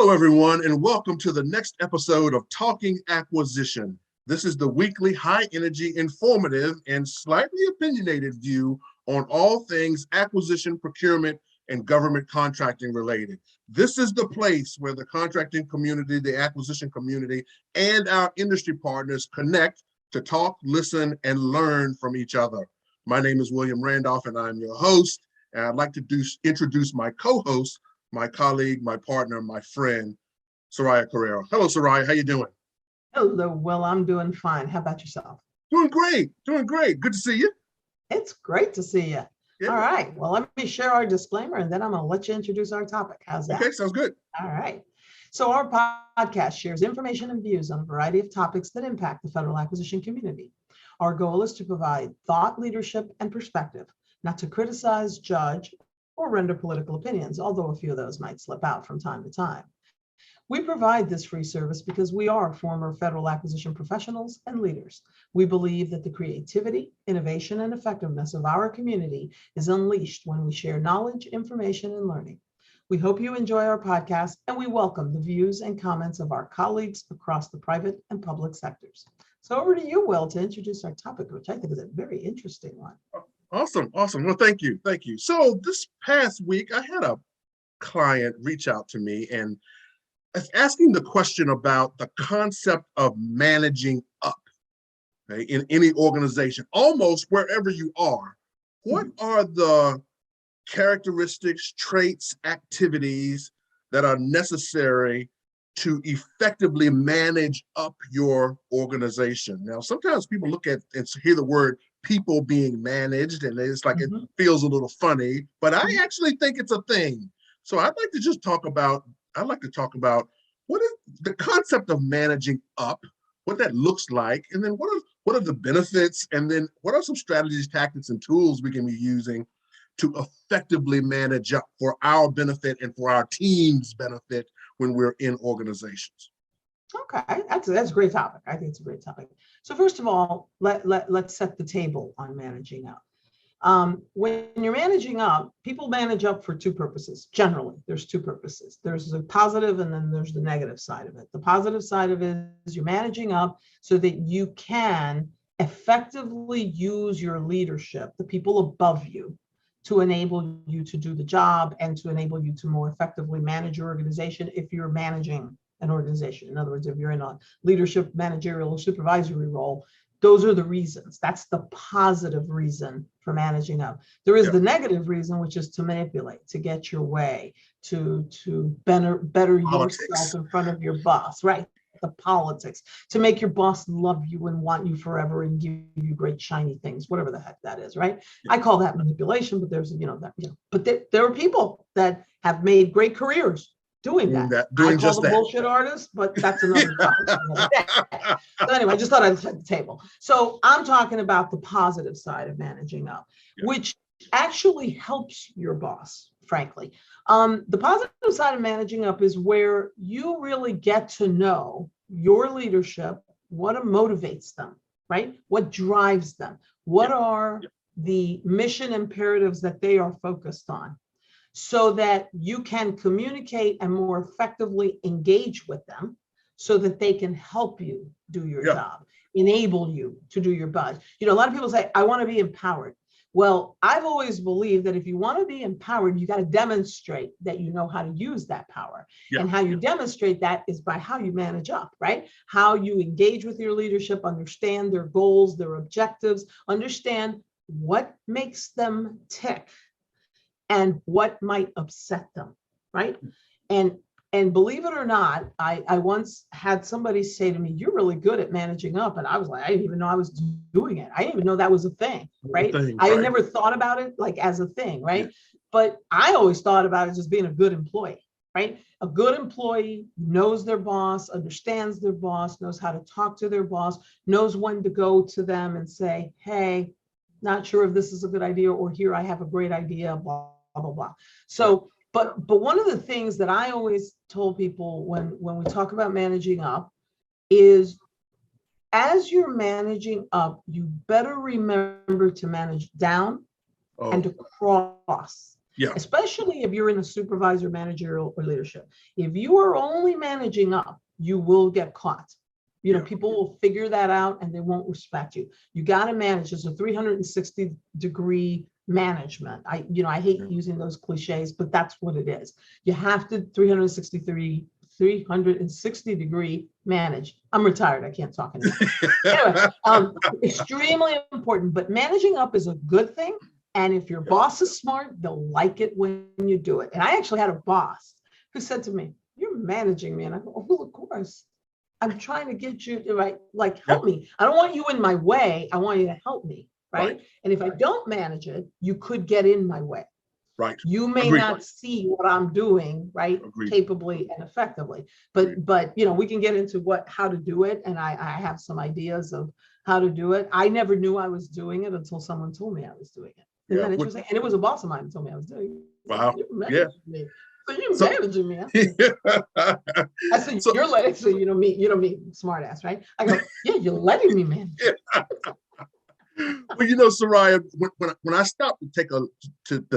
Hello, everyone, and welcome to the next episode of Talking Acquisition. This is the weekly high-energy, informative, and slightly opinionated view on all things acquisition, procurement, and government contracting related. This is the place where the contracting community, the acquisition community, and our industry partners connect to talk, listen, and learn from each other. My name is William Randolph, and I'm your host. And I'd like to introduce my co-host, my colleague, my partner, my friend, Soraya Carrero. Hello, Soraya. How you doing? Hello. Well, I'm doing fine. How about yourself? Doing great. Doing great. Good to see you. It's great to see you. Yeah. All right. Well, let me share our disclaimer, and then I'm going to let you introduce our topic. How's that? Okay, sounds good. All right. So our podcast shares information and views on a variety of topics that impact the federal acquisition community. Our goal is to provide thought, leadership, and perspective, not to criticize, judge, or render political opinions, although a few of those might slip out from time to time. We provide this free service because we are former federal acquisition professionals and leaders. We believe that the creativity, innovation, and effectiveness of our community is unleashed when we share knowledge, information, and learning. We hope you enjoy our podcast, and we welcome the views and comments of our colleagues across the private and public sectors. So over to you, Will, to introduce our topic, which I think is a very interesting one. Awesome. Well, thank you. So this past week, I had a client reach out to me and asking the question about the concept of managing up, okay, in any organization, almost wherever you are. What are the characteristics, traits, activities that are necessary to effectively manage up your organization? Now, sometimes people look at and hear the word people being managed, and it's like it feels a little funny, but I actually think it's a thing. So I'd like to talk about what is the concept of managing up, what that looks like, and then what are the benefits, and then what are some strategies, tactics, and tools we can be using to effectively manage up for our benefit and for our team's benefit when we're in organizations. Okay, that's a great topic. I think it's a great topic. So first of all, let's set the table on managing up. When you're managing up, people manage up for two purposes. Generally, there's two purposes. There's the positive and then there's the negative side of it. The positive side of it is you're managing up so that you can effectively use your leadership, the people above you, to enable you to do the job and to enable you to more effectively manage your organization if you're managing an organization. In other words, if you're in a leadership, managerial, or supervisory role, those are the reasons. That's the positive reason for managing up. There is the negative reason, which is to manipulate, to get your way, to better yourself in front of your boss, right? The politics, to make your boss love you and want you forever and give you great shiny things, whatever the heck that is, right? I call that manipulation, but there's, but there are people that have made great careers doing that. I call them bullshit artists, but that's another topic. So anyway, I just thought I'd set the table. So I'm talking about the positive side of managing up, which actually helps your boss, frankly. The positive side of managing up is where you really get to know your leadership, what motivates them, right? What drives them? What are the mission imperatives that they are focused on? So that you can communicate and more effectively engage with them so that they can help you do your job, enable you to do your job. A lot of people say, I want to be empowered. Well, I've always believed that if you want to be empowered, you got to demonstrate that you know how to use that power. And how you demonstrate that is by how you manage up, right? How you engage with your leadership, understand their goals, their objectives, understand what makes them tick and what might upset them, right? And believe it or not, I once had somebody say to me, you're really good at managing up. And I was like, I didn't even know I was doing it. I didn't even know that was a thing, right? I had never thought about it like as a thing, right? But I always thought about it as being a good employee, right? A good employee knows their boss, understands their boss, knows how to talk to their boss, knows when to go to them and say, hey, not sure if this is a good idea, or here I have a great idea, blah, blah, blah. So, but one of the things that I always told people when we talk about managing up is, as you're managing up, you better remember to manage down and to cross. Yeah. especially if you're in a supervisor, managerial, or leadership. If you are only managing up, you will get caught. You know, Yeah. people will figure that out and they won't respect you. You got to manage. It's a 360-degree management. I hate Yeah. using those cliches, but that's what it is. You have to 360-degree manage. I'm retired. I can't talk anymore. Anyway, extremely important, but managing up is a good thing. And if your boss is smart, they'll like it when you do it. And I actually had a boss who said to me, "You're managing me." And I go, "Oh, well, of course. I'm trying to get you to help me. I don't want you in my way. I want you to help me." Right. And if I don't manage it, you could get in my way. Right. You may Agreed. not see what I'm doing, right, Agreed. capably and effectively. But we can get into how to do it. And I have some ideas of how to do it. I never knew I was doing it until someone told me I was doing it. Isn't that interesting? And it was a boss of mine who told me I was doing it. Wow. You're managing me. So you're managing me. I said, So- you're letting, so you know me, smart ass, right? I go, yeah, you're letting me manage. Well, Soraya, when I stopped to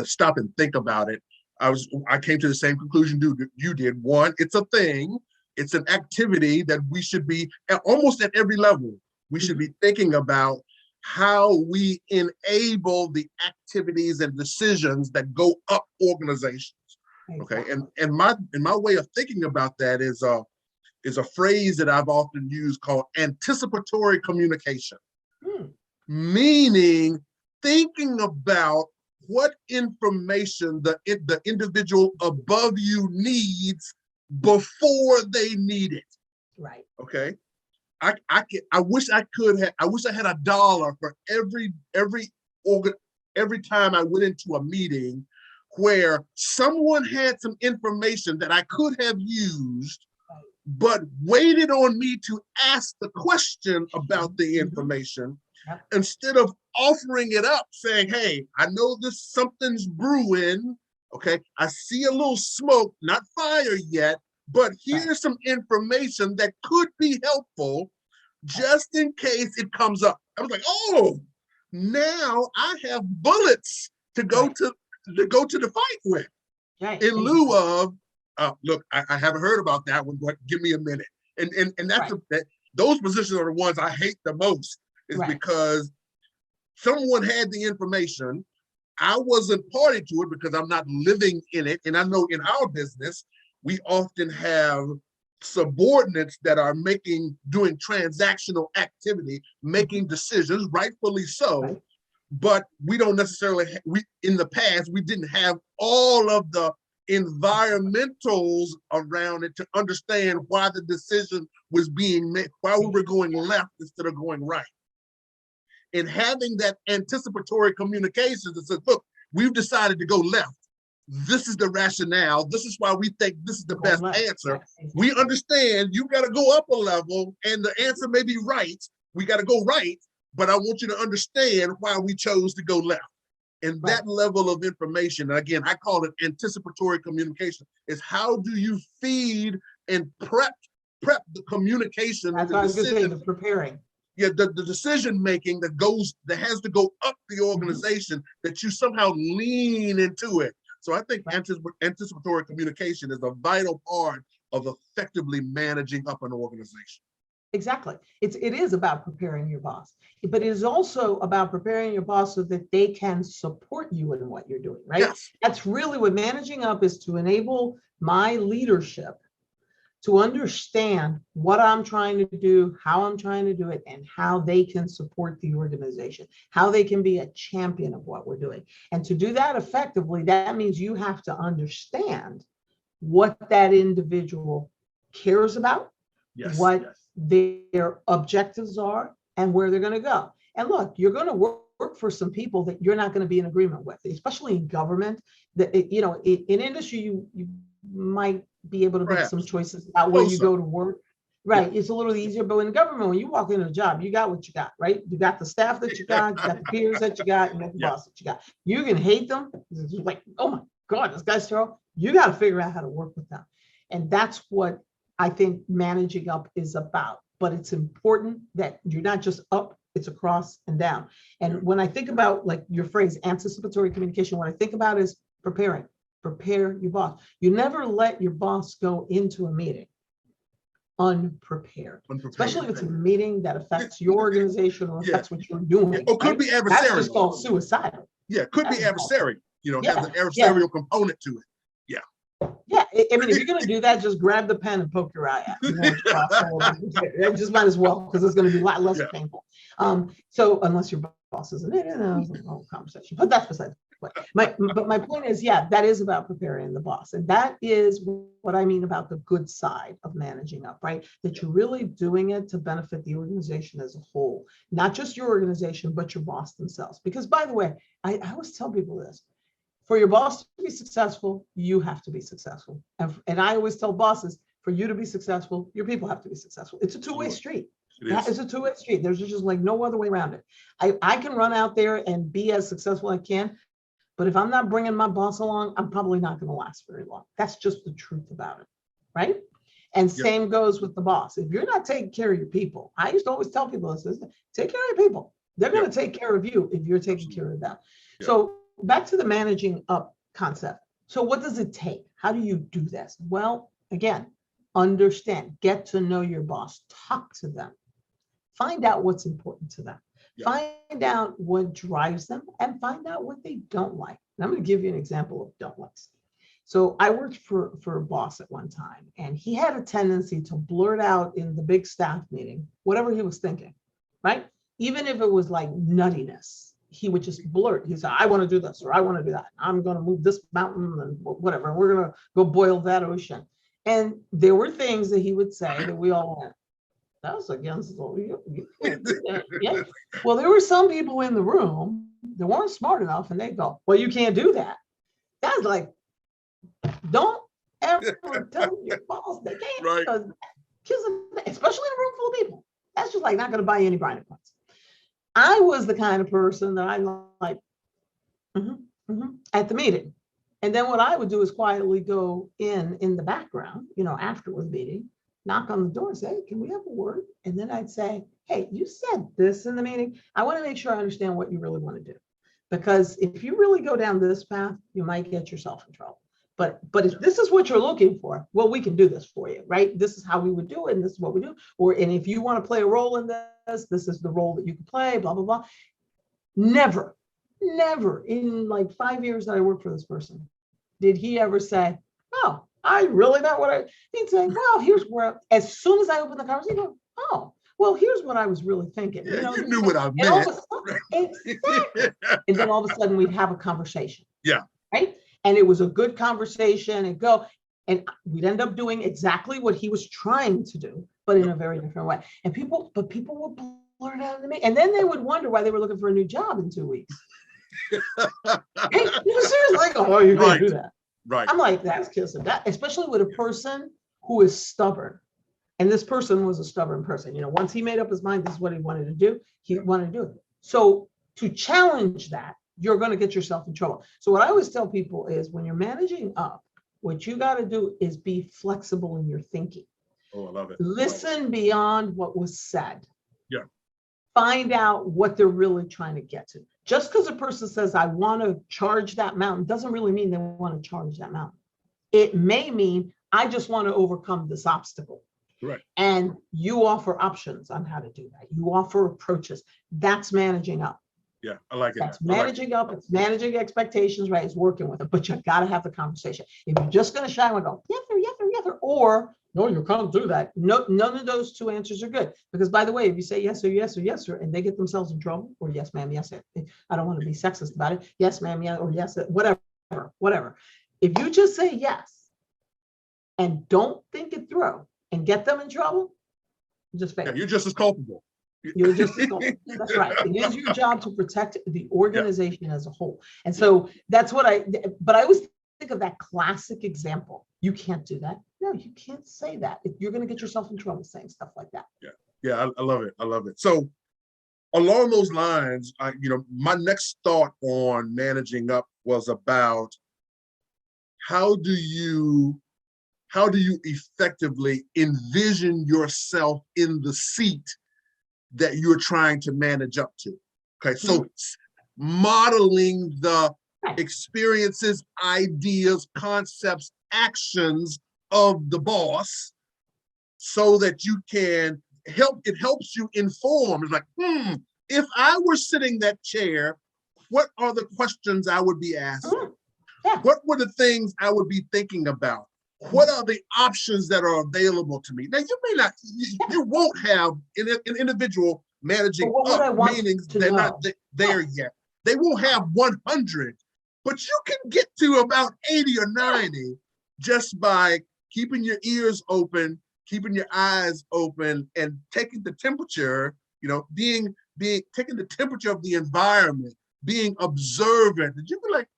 stop and think about it, I came to the same conclusion you did. One, it's a thing, it's an activity that we should be almost at every level. We should be thinking about how we enable the activities and decisions that go up organizations. Okay, and my way of thinking about that is a phrase that I've often used called anticipatory communication. Meaning thinking about what information the individual above you needs before they need it. Right. Okay. I wish I had $1 for every time I went into a meeting where someone had some information that I could have used, but waited on me to ask the question about the information. Yep. Instead of offering it up, saying, "Hey, I know something's brewing. Okay, I see a little smoke, not fire yet, but here's some information that could be helpful just in case it comes up." I was like, "Oh, now I have bullets to go to the fight with." In lieu of, look, I haven't heard about that one, but give me a minute. And that's those positions are the ones I hate the most. Is because someone had the information. I wasn't party to it because I'm not living in it. And I know in our business, we often have subordinates that are doing transactional activity, making decisions, rightfully so. But we don't necessarily, in the past, we didn't have all of the environmentals around it to understand why the decision was being made, why we were going left instead of going right. And having that anticipatory communication that says, "Look, we've decided to go left. This is the rationale. This is why we think this is the best answer. We understand you've got to go up a level and the answer may be right. We got to go right, but I want you to understand why we chose to go left." And that level of information, and again, I call it anticipatory communication, is how do you feed and prep the communication. That's what I was going to say, the preparing. Yeah, the decision making that has to go up the organization, that you somehow lean into it. So I think anticipatory communication is a vital part of effectively managing up an organization. Exactly. It is about preparing your boss, but it is also about preparing your boss so that they can support you in what you're doing, right? Yes. That's really what managing up is, to enable my leadership to understand what I'm trying to do, how I'm trying to do it, and how they can support the organization, how they can be a champion of what we're doing. And to do that effectively, that means you have to understand what that individual cares about, what their objectives are, and where they're going to go. And look, you're going to work for some people that you're not going to be in agreement with, especially in government. In industry, you might be able to make some choices about where you go to work. Right. It's a little easier, but in government, when you walk into a job, you got what you got, right? You got the staff that you got the peers that you got, and you got the boss that you got. You can hate them. It's like, oh my God, this guy's terrible. You got to figure out how to work with them. And that's what I think managing up is about. But it's important that you're not just up, it's across and down. And when I think about, like, your phrase, anticipatory communication, what I think about is Prepare your boss. You never let your boss go into a meeting unprepared, especially if it's a meeting that affects your organization or affects what you're doing. Or could be That's adversarial. just called suicidal. Yeah, could be That's adversarial. Yeah, have an adversarial component to it. Yeah, I mean, if you're going to do that, just grab the pen and poke your eye out. You want your boss to just might as well, because it's going to be a lot less painful. So unless your boss is in it, it's a whole conversation. But that's beside the point. But my point is, yeah, that is about preparing the boss, and that is what I mean about the good side of managing up, right? That you're really doing it to benefit the organization as a whole, not just your organization, but your boss themselves. Because, by the way, I always tell people this. For your boss to be successful, you have to be successful. And I always tell bosses, for you to be successful, your people have to be successful. It's a two-way street. It's a two-way street. There's just like no other way around it. I can run out there and be as successful as I can, but if I'm not bringing my boss along, I'm probably not going to last very long. That's just the truth about it, right? And same goes with the boss. If you're not taking care of your people, I used to always tell people this, take care of your people. They're going to take care of you if you're taking care of them. So back to the managing up concept. So what does it take? How do you do this? Well, again, understand, get to know your boss, talk to them, find out what's important to them, find out what drives them, and find out what they don't like. And I'm going to give you an example of don't likes. So I worked for a boss at one time, and he had a tendency to blurt out in the big staff meeting whatever he was thinking, right? Even if it was like nuttiness. He would just blurt. He said, I want to do this, or I want to do that. I'm going to move this mountain and whatever. We're going to go boil that ocean. And there were things that he would say that we all went, that was against the yeah. Well, there were some people in the room that weren't smart enough, and they go, well, you can't do that. That's like, don't ever tell your boss they can't. Right. Especially in a room full of people. That's just like not going to buy you any brownie points. I was the kind of person that I like at the meeting. And then what I would do is quietly go in the background, after the meeting, knock on the door and say, hey, can we have a word? And then I'd say, hey, you said this in the meeting. I want to make sure I understand what you really want to do. Because if you really go down this path, you might get yourself in trouble. But if this is what you're looking for, well, we can do this for you, right? This is how we would do it, and this is what we do. And if you want to play a role in this, this is the role that you can play, blah, blah, blah. Never in like 5 years that I worked for this person, did he ever say, oh, I really not what he'd say, well, here's where, as soon as I opened the conversation, he'd go, oh, well, here's what I was really thinking. You knew what I meant. Exactly. And then all of a sudden we'd have a conversation. Yeah. Right? And it was a good conversation and we'd end up doing exactly what he was trying to do, but in a very different way. And people would blurt out to me. And then they would wonder why they were looking for a new job in 2 weeks. Hey, seriously, like, oh, you're going to do that. Right. I'm like, that's kissing that, especially with a person who is stubborn. And this person was a stubborn person. Once he made up his mind, this is what he wanted to do, he wanted to do it. So to challenge that, you're going to get yourself in trouble. So what I always tell people is when you're managing up, what you got to do is be flexible in your thinking. Oh, I love it. Listen beyond what was said. Yeah. Find out what they're really trying to get to. Just because a person says, I want to charge that mountain, doesn't really mean they want to charge that mountain. It may mean, I just want to overcome this obstacle. Right. And you offer options on how to do that. You offer approaches. That's managing up. Yeah, I like it. That's managing up. It's managing expectations, right? It's working with it, but you got to have the conversation. If you're just going to shy and go, yes, sir, yes, sir, yes, sir, or no, you can't do that. No, none of those two answers are good. Because by the way, if you say yes, sir, yes, sir, yes, sir, and they get themselves in trouble, or yes, ma'am, yes, sir. I don't want to be sexist about it. Yes, ma'am, yeah, or yes, sir, whatever. If you just say yes and don't think it through and get them in trouble, just fail. Yeah, you're just as culpable. You're just that's right. It is your job to protect the organization as a whole. And so that's what but I always think of that classic example. You can't do that. No, you can't say that. You're going to get yourself in trouble saying stuff like that. Yeah, I love it. I love it. So along those lines, my next thought on managing up was about how do you effectively envision yourself in the seat that you're trying to manage up to? Okay, so modeling the Right. experiences, ideas, concepts, actions of the boss so that you can it helps you inform. It's like, if I were sitting that chair, what are the questions I would be asking? Yeah. What were the things I would be thinking about? What are the options that are available to me? Now, you may not, you won't have an individual managing But what would I up, want meaning to they're know? not there yet. They won't have 100, but you can get to about 80 or 90 just by keeping your ears open, keeping your eyes open, and taking the temperature, taking the temperature of the environment, being observant. That you can like,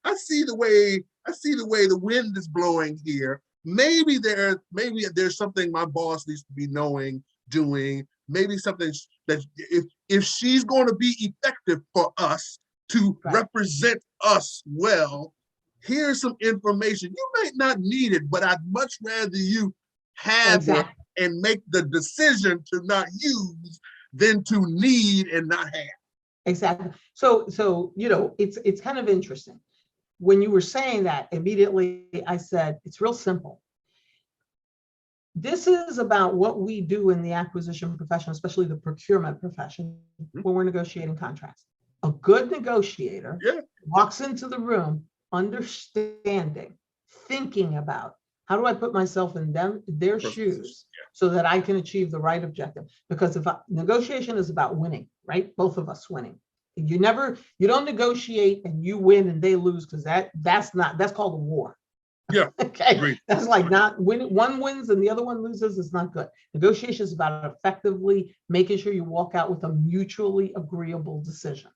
I see the way the wind is blowing here. Maybe there's something my boss needs to be knowing, doing. Maybe something that if she's going to be effective for us to represent us well, here's some information. You might not need it, but I'd much rather you have it and make the decision to not use than to need and not have. Exactly. So it's kind of interesting. When you were saying that, immediately I said, it's real simple. This is about what we do in the acquisition profession, especially the procurement profession, when we're negotiating contracts. A good negotiator walks into the room understanding, thinking about, how do I put myself in their shoes so that I can achieve the right objective? Because negotiation is about winning, right? Both of us winning. You don't negotiate and you win and they lose, because that's called a war. Yeah. Okay. Great. That's like not when one wins and the other one loses. It's not good. Negotiation is about effectively making sure you walk out with a mutually agreeable decision.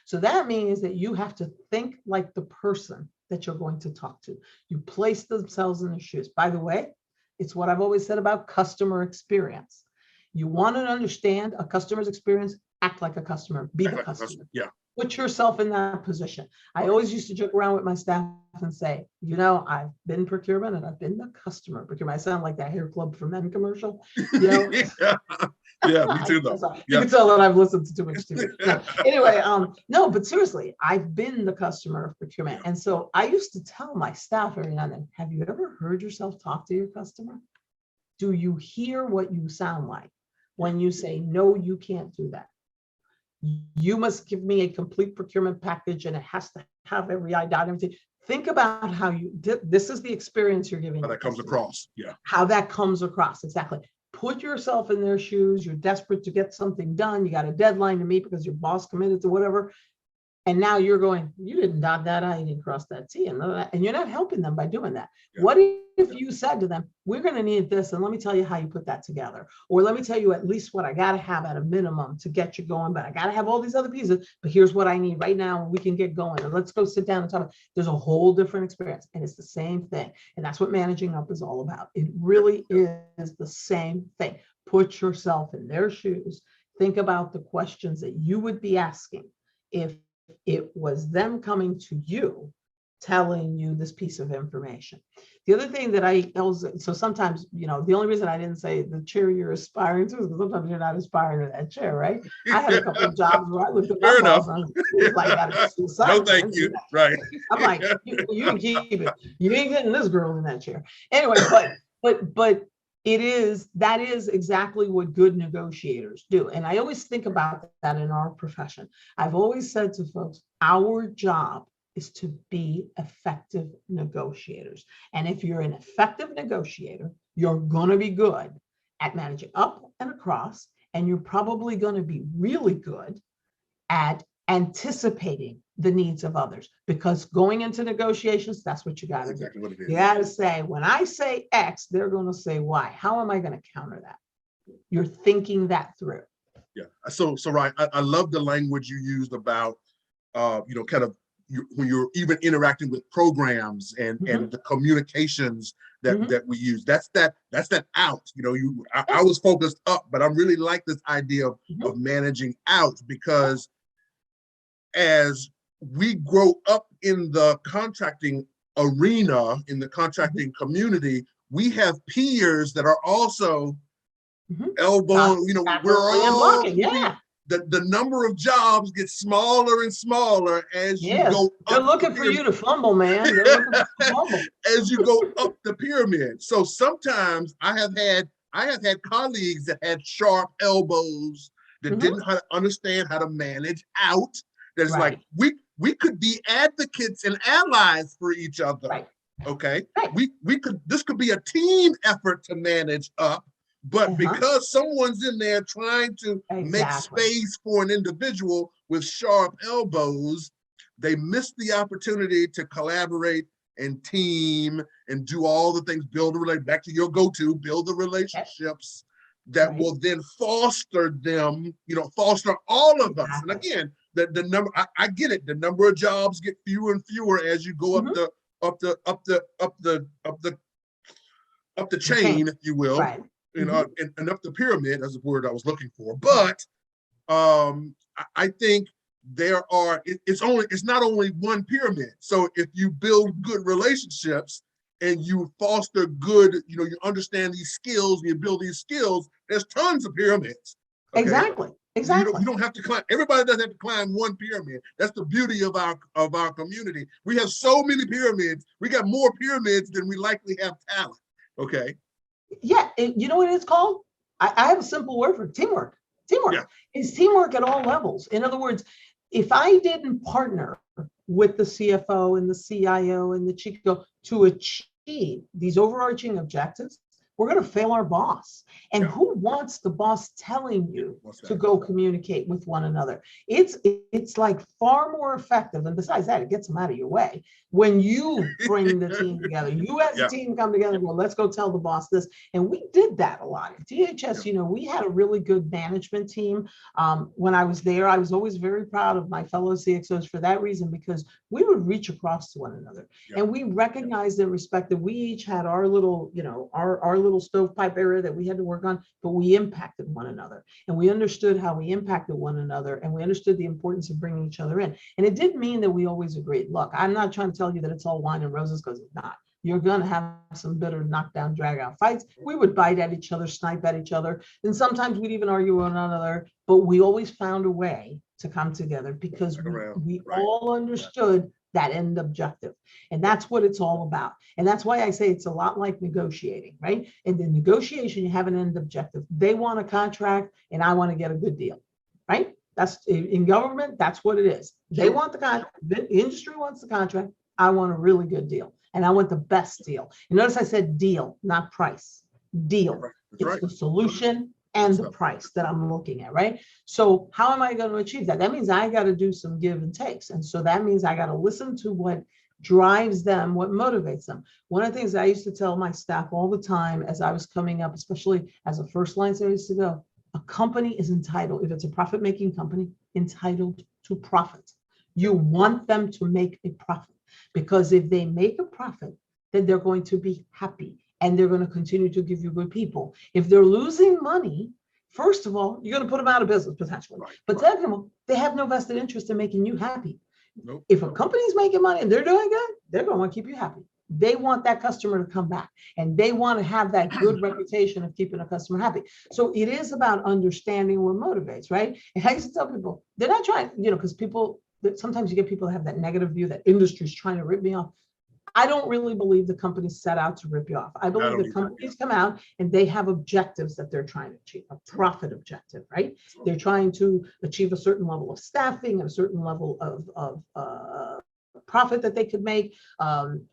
So that means that you have to think like the person that you're going to talk to. You place themselves in their shoes. By the way, it's what I've always said about customer experience. You want to understand a customer's experience, act like a customer, be the customer. Yeah. Put yourself in that position. I always used to joke around with my staff and say, I've been procurement and I've been the customer procurement. I sound like that Hair Club for Men commercial. Yeah, me too, though. You can tell that I've listened to too much TV. No. Anyway, no, but seriously, I've been the customer of procurement. And so I used to tell my staff every now and then, have you ever heard yourself talk to your customer? Do you hear what you sound like when you say, no, you can't do that? You must give me a complete procurement package and it has to have every I dot everything. Think about how this is the experience you're giving. How that comes across. Yeah. How that comes across. Exactly. Put yourself in their shoes. You're desperate to get something done. You got a deadline to meet because your boss committed to whatever. And now you're going, you didn't dot that I, you didn't cross that T, and you're not helping them by doing that. Yeah. What if you said to them, we're going to need this, and let me tell you how you put that together. Or let me tell you at least what I got to have at a minimum to get you going, but I got to have all these other pieces, but here's what I need right now, and we can get going. And let's go sit down and talk. There's a whole different experience, and it's the same thing. And that's what managing up is all about. It really is the same thing. Put yourself in their shoes. Think about the questions that you would be asking if it was them coming to you, telling you this piece of information. The other thing that so sometimes, the only reason I didn't say the chair you're aspiring to is because sometimes you're not aspiring to that chair, right? I had a couple of jobs where I looked at my boss and I was like, no, thank you. Right. I'm like, you can keep it. You ain't getting this girl in that chair. Anyway, but that is exactly what good negotiators do. And I always think about that in our profession. I've always said to folks, our job is to be effective negotiators. And if you're an effective negotiator, you're going to be good at managing up and across, and you're probably going to be really good at anticipating the needs of others, because going into negotiations, that's what you got to do. What it is. You got to say, when I say X, they're going to say Y. How am I going to counter that? You're thinking that through. Yeah. So Ryan, I love the language you used about, when you're even interacting with programs and the communications that we use. That's that out. I was focused up, but I really like this idea of managing out, because as we grow up in the contracting arena, in the contracting community, we have peers that are also elbowing, we're all the number of jobs gets smaller and smaller as you Yes, go they're up looking for you to fumble, man. They're looking for you to fumble. as you go up the pyramid. So sometimes I have had colleagues that had sharp elbows that Mhm. didn't understand how to manage out. That's like Right, we could be advocates and allies for each other. right, Okay, right. we could this could be a team effort to manage up, but Uh-huh. because someone's in there trying to make Exactly. space for an individual with sharp elbows, they miss the opportunity to collaborate and team and do all the things, build a relationship, back to your go-to, build the Okay. relationships that Right. will then foster them, foster all of us. And Exactly. again, the number, I get it, the number of jobs get fewer and fewer as you go Mhm. up the Okay. chain, if you will, Right. Mhm. and up the pyramid, that's the word I was looking for. But I think it's not only one pyramid. So if you build good relationships and you foster good, you understand these skills and you build these skills, there's tons of pyramids. Okay. Exactly. You Exactly. don't have to climb. Everybody doesn't have to climb one pyramid. That's the beauty of our community. We have so many pyramids. We got more pyramids than we likely have talent. Okay. Yeah, you know what it's called? I have a simple word for it, teamwork. Yeah. Teamwork. It's teamwork at all levels. In other words, if I didn't partner with the CFO and the CIO and the Chico to achieve these overarching objectives, we're going to fail our boss. And Yeah. who wants the boss telling you What's to that? go communicate with one another? It's like far more effective. And besides that, it gets them out of your way. When you bring the team together, you as a Yeah. team come together and go, let's go tell the boss this. And we did that a lot. At DHS, we had a really good management team. When I was there, I was always very proud of my fellow CXOs for that reason, because we would reach across to one another. Yeah. And we recognized and respected. We each had our little, our little stovepipe area that we had to work on, but we impacted one another. And we understood how we impacted one another. And we understood the importance of bringing each other in. And it didn't mean that we always agreed. Look, I'm not trying to tell you that it's all wine and roses, because it's not. You're going to have some bitter knockdown, drag out fights. We would bite at each other, snipe at each other. And sometimes we'd even argue with one another, but we always found a way to come together because we Right. all understood that end objective. And that's what it's all about. And that's why I say it's a lot like negotiating, right? In the negotiation, you have an end objective. They want a contract and I want to get a good deal, right? That's in government, that's what it is. They Sure. want the contract, the industry wants the contract. I want a really good deal. And I want the best deal. You notice I said deal, not price. Deal. Right. That's It's right. the solution and the price that I'm looking at, right? So how am I going to achieve that? That means I got to do some give and takes. And so that means I got to listen to what drives them, what motivates them. One of the things I used to tell my staff all the time as I was coming up, especially as a first line, so I used to go, a company is entitled, if it's a profit-making company, entitled to profit. You want them to make a profit, because if they make a profit, then they're going to be happy and they're going to continue to give you good people. If they're losing money, first of all, you're going to put them out of business potentially. Right. But second of all, they have no vested interest in making you happy. Nope. If a company's making money and they're doing good, they're going to want to keep you happy. They want that customer to come back, and they want to have that good reputation of keeping a customer happy. So it is about understanding what motivates, right? And I used to tell people, they're not trying, because sometimes you get people that have that negative view that industry's trying to rip me off. I don't really believe the companies set out to rip you off. I believe the companies come out and they have objectives that they're trying to achieve, a profit objective, right? They're trying to achieve a certain level of staffing and a certain level of profit that they could make, and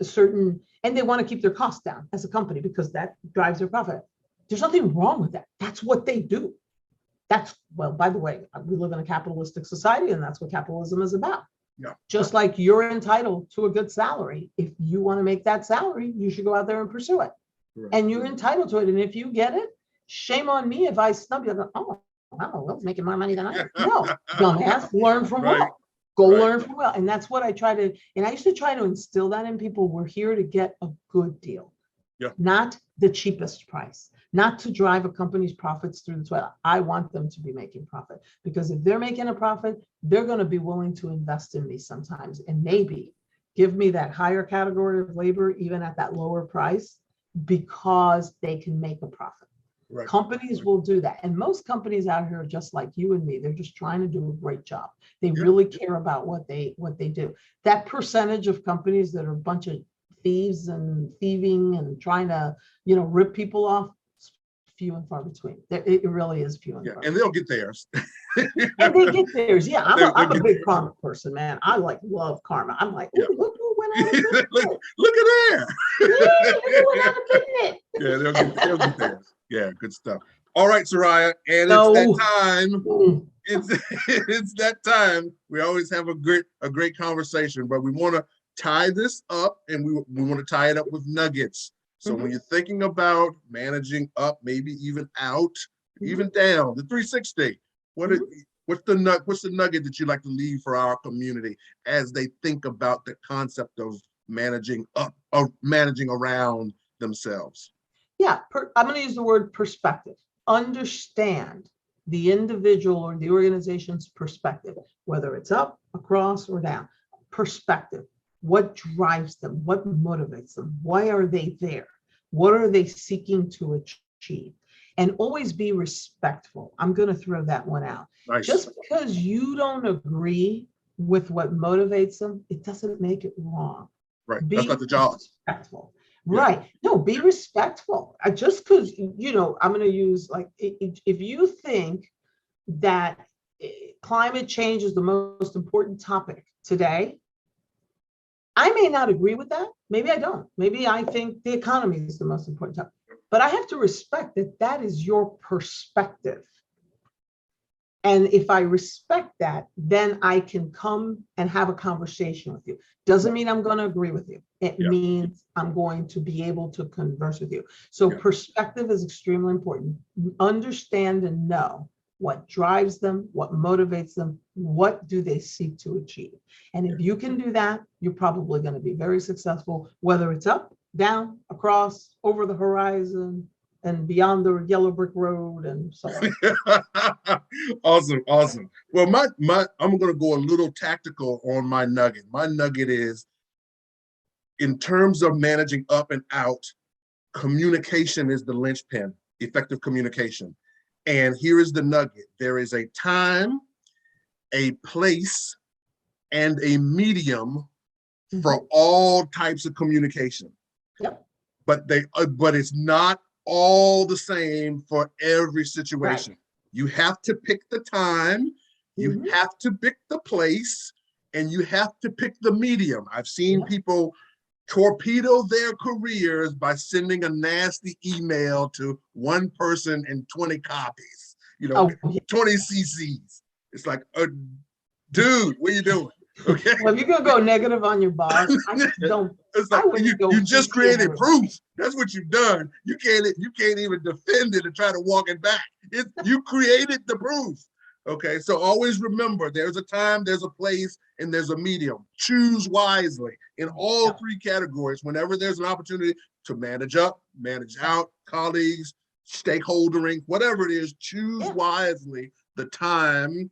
they want to keep their costs down as a company because that drives their profit. There's nothing wrong with that. That's what they do. Well, by the way, we live in a capitalistic society, and that's what capitalism is about. Yeah. Just like you're entitled to a good salary. If you want to make that salary, you should go out there and pursue it. Right. And you're entitled to it. And if you get it, shame on me if I snub you. Go, oh, wow, Will's making more money than I am. No, dumbass, learn from Will. Go learn from Will. And that's what I used to try to instill that in people. We're here to get a good deal, not the cheapest price, not to drive a company's profits through the toilet. I want them to be making profit, because if they're making a profit, they're going to be willing to invest in me sometimes and maybe give me that higher category of labor, even at that lower price, because they can make a profit. Right. Companies will do that. And most companies out here are just like you and me. They're just trying to do a great job. They Yeah. really care about what they do. That percentage of companies that are a bunch of thieves and thieving and trying to, rip people off, it's few and far between. It really is few and Yeah. far And between. they'll get theirs. And they get theirs. Yeah, I'm They'll a get big theirs. karma person, man. I love karma. I'm like, Yeah. ooh, look who went out of business. Look at there. Yeah, look who went out of business. Yeah, they'll get theirs. Yeah, good stuff. All right, Soraya, and it's that No. time. Mm. It's that time. We always have a great conversation, but we want to tie this up, and we want to tie it up with nuggets. So when you're thinking about managing up, maybe even out, even down, the 360, what's the nugget that you'd like to leave for our community as they think about the concept of managing up or managing around themselves? Yeah, I'm going to use the word perspective. Understand the individual or the organization's perspective, whether it's up, across, or down. Perspective. What drives them? What motivates them? Why are they there? What are they seeking to achieve? And always be respectful. I'm going to throw that one out. Nice. Just because you don't agree with what motivates them, it doesn't make it wrong. Right. That's not the job. Respectful. Yeah. Right. No, be respectful. Just because, I'm going to use if you think that climate change is the most important topic today, I may not agree with that. Maybe I don't. Maybe I think the economy is the most important topic. But I have to respect that that is your perspective. And if I respect that, then I can come and have a conversation with you. Doesn't mean I'm going to agree with you. It means I'm going to be able to converse with you. So perspective is extremely important. Understand and know what drives them, what motivates them, what do they seek to achieve. And if you can do that, you're probably going to be very successful, whether it's up, down, across, over the horizon, and beyond the yellow brick road and so on. Awesome. Well, I'm going to go a little tactical on my nugget. My nugget is, in terms of managing up and out, communication is the linchpin, effective communication. And here is the nugget. There is a time, a place, and a medium for all types of communication. Yep. But it's not all the same for every situation. Right. You have to pick the time, you have to pick the place, and you have to pick the medium. I've seen people torpedo their careers by sending a nasty email to one person in 20 copies, 20 CCs. It's like, dude, what are you doing? Okay. Well, if you're gonna go negative on your boss, I just don't. It's like you just created proof. That's what you've done. You can't even defend it and try to walk it back. You created the proof. Okay, so always remember, there's a time, there's a place, and there's a medium. Choose wisely in all three categories. Whenever there's an opportunity to manage up, manage out, colleagues, stakeholdering, whatever it is, choose wisely the time,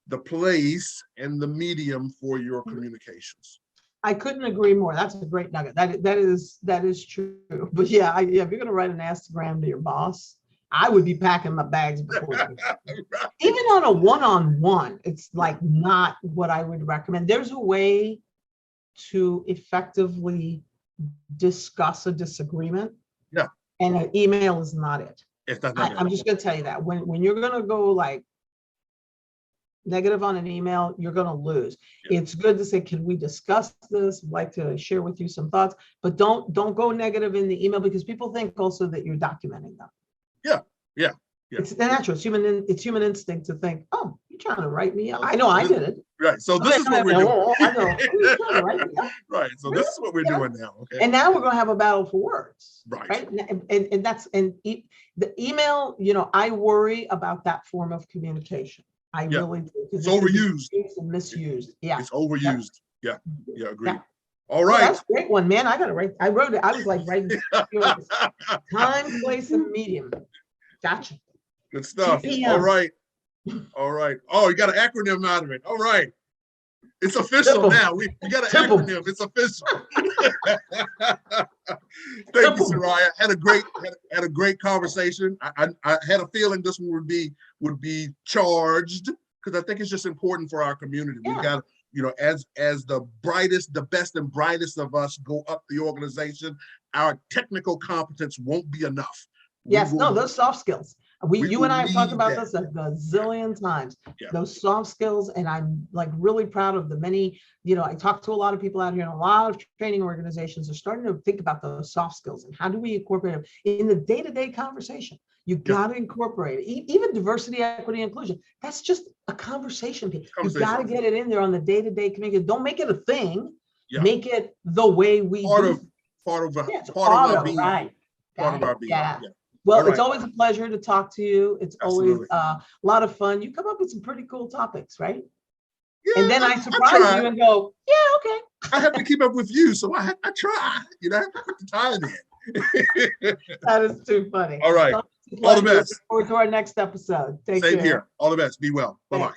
the place, and the medium for your communications. I couldn't agree more. That's a great nugget. That is true. But if you're going to write an Instagram to your boss, I would be packing my bags before you. Right. Even on a one-on-one, it's like not what I would recommend. There's a way to effectively discuss a disagreement. Yeah. And an email is not it. It's not I'm just going to tell you that when you're going to go like negative on an email, you're going to lose. Yeah. It's good to say, can we discuss this? I'd like to share with you some thoughts, but don't go negative in the email, because people think also that you're documenting them. Yeah. It's natural. It's human instinct to think, oh, you're trying to write me up. I know I did it. Right. So this is what we're doing. I know. You're trying to write me up. Right. So this is what we're doing now. Okay. And now we're going to have a battle for words. Right. And the email, I worry about that form of communication. I really do. It's overused. And misused. Yeah. It's overused. Yeah. Agreed. Yeah. All right. Well, that's a great one, man. I got to write. I wrote it. I was like writing time, place, and medium. Gotcha. Good stuff. TPM. All right. Oh, you got an acronym out of it. All right. It's official Simple. now. We got an Simple. acronym. It's official. Thank you, Simple. Soraya. Had a great conversation. I had a feeling this one would be charged because I think it's just important for our community. We Yeah. got, as the brightest, the best and brightest of us go up the organization, our technical competence won't be enough. Yes, no, those soft skills. You and I have talked about this this a gazillion times. Yeah. Those soft skills, and I'm like really proud of the many, I talk to a lot of people out here, and a lot of training organizations are starting to think about those soft skills and how do we incorporate them in the day-to-day conversation. You got to incorporate it. Even diversity, equity, inclusion. That's just a conversation piece. You got to get it in there on the day-to-day communication. Don't make it a thing. Yeah. Make it the way we part do. of Part our of being. right. Part of our being. Yeah. Yeah. Well, it's always a pleasure to talk to you. It's Absolutely. always a lot of fun. You come up with some pretty cool topics, right? Yeah, and then I surprise you and go, yeah, okay. I have to keep up with you, so I try. I have to put the time in. That is too funny. All right. All the best. Look forward to our next episode. Take care. Same here. All the best. Be well. Bye-bye.